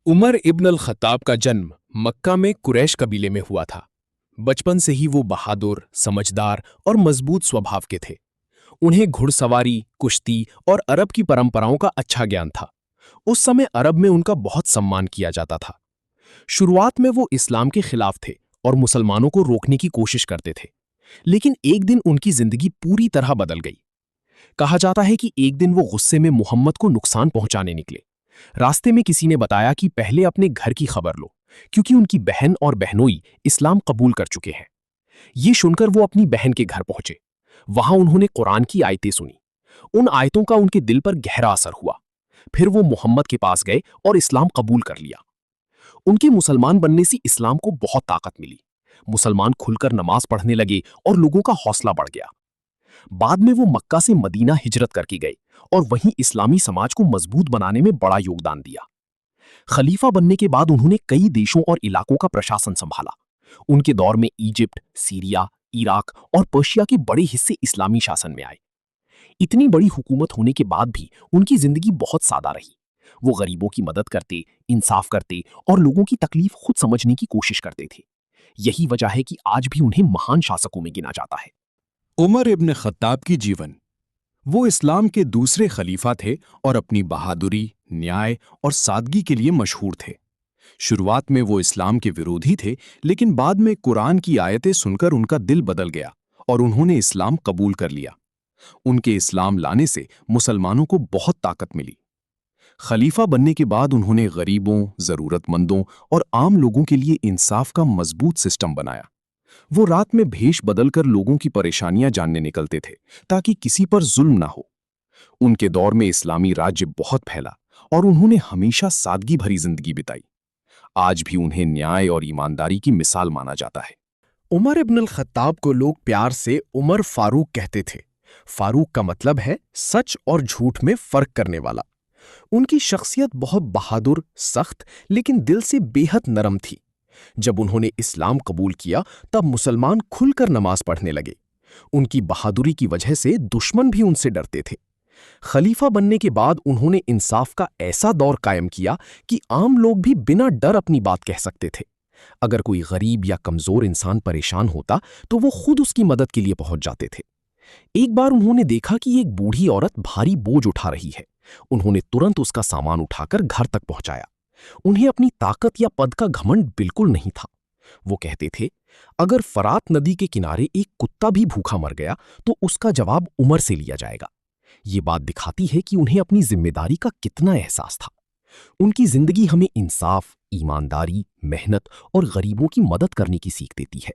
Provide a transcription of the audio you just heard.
उमर इब्न अल Khattab का जन्म मक्का में कुरैश कबीले में हुआ था। बचपन से ही वो बहादुर, समझदार और मजबूत स्वभाव के थे। उन्हें घुड़सवारी, कुश्ती और अरब की परंपराओं का अच्छा ज्ञान था। उस समय अरब में उनका बहुत सम्मान किया जाता था। शुरुआत में वो इस्लाम के खिलाफ थे और मुसलमानों को रोकने की कोशिश करते थे। लेकिन एक दिन उनकी जिंदगी पूरी तरह बदल गई। कहा जाता है कि एक दिन वो गुस्से में मोहम्मद को नुकसान पहुंचाने निकले। रास्ते में किसी ने बताया कि पहले अपने घर की खबर लो, क्योंकि उनकी बहन और बहनोई इस्लाम कबूल कर चुके हैं। ये सुनकर वो अपनी बहन के घर पहुंचे। वहां उन्होंने कुरान की आयतें सुनी। उन आयतों का उनके दिल पर गहरा असर हुआ। फिर वो मोहम्मद के पास गए और इस्लाम कबूल कर लिया। उनके मुसलमान बनने से इस्लाम को बहुत ताकत मिली। मुसलमान खुलकर नमाज पढ़ने लगे और लोगों का हौसला बढ़ गया। बाद में वो मक्का से मदीना हिजरत करके गए और वहीं इस्लामी समाज को मजबूत बनाने में बड़ा योगदान दिया। खलीफा बनने के बाद उन्होंने कई देशों और इलाकों का प्रशासन संभाला। उनके दौर में इजिप्ट, सीरिया, इराक और पर्शिया के बड़े हिस्से इस्लामी शासन में आए। इतनी बड़ी हुकूमत होने के बाद भी उनकी जिंदगी बहुत सादा रही। वो गरीबों की मदद करते, इंसाफ करते और लोगों की तकलीफ खुद समझने की कोशिश करते थे। यही वजह है कि आज भी उन्हें महान शासकों में गिना जाता है। उमर इब्न खत्ताब की जीवन। वो इस्लाम के दूसरे खलीफा थे और अपनी बहादुरी, न्याय और सादगी के लिए मशहूर थे। शुरुआत में वो इस्लाम के विरोधी थे, लेकिन बाद में कुरान की आयतें सुनकर उनका दिल बदल गया और उन्होंने इस्लाम कबूल कर लिया। उनके इस्लाम लाने से मुसलमानों को बहुत ताकत मिली। खलीफा बनने के बाद उन्होंने गरीबों, जरूरतमंदों और आम लोगों के लिए इंसाफ का मजबूत सिस्टम बनाया। वो रात में भेष बदलकर लोगों की परेशानियां जानने निकलते थे, ताकि किसी पर जुल्म ना हो। उनके दौर में इस्लामी राज्य बहुत फैला और उन्होंने हमेशा सादगी भरी जिंदगी बिताई। आज भी उन्हें न्याय और ईमानदारी की मिसाल माना जाता है। उमर इब्न अल खत्ताब को लोग प्यार से उमर फारूक कहते थे। फारूक का मतलब है सच और झूठ में फर्क करने वाला। उनकी शख्सियत बहुत बहादुर, सख्त लेकिन दिल से बेहद नरम थी। जब उन्होंने इस्लाम कबूल किया तब मुसलमान खुलकर नमाज पढ़ने लगे। उनकी बहादुरी की वजह से दुश्मन भी उनसे डरते थे। खलीफा बनने के बाद उन्होंने इंसाफ का ऐसा दौर कायम किया कि आम लोग भी बिना डर अपनी बात कह सकते थे। अगर कोई गरीब या कमजोर इंसान परेशान होता तो वो खुद उसकी मदद के लिए पहुंच जाते थे। एक बार उन्होंने देखा कि एक बूढ़ी औरत भारी बोझ उठा रही है। उन्होंने तुरंत उसका सामान उठाकर घर तक पहुंचाया। उन्हें अपनी ताकत या पद का घमंड बिल्कुल नहीं था। वो कहते थे, अगर फरात नदी के किनारे एक कुत्ता भी भूखा मर गया तो उसका जवाब उमर से लिया जाएगा। ये बात दिखाती है कि उन्हें अपनी जिम्मेदारी का कितना एहसास था। उनकी जिंदगी हमें इंसाफ, ईमानदारी, मेहनत और गरीबों की मदद करने की सीख देती है।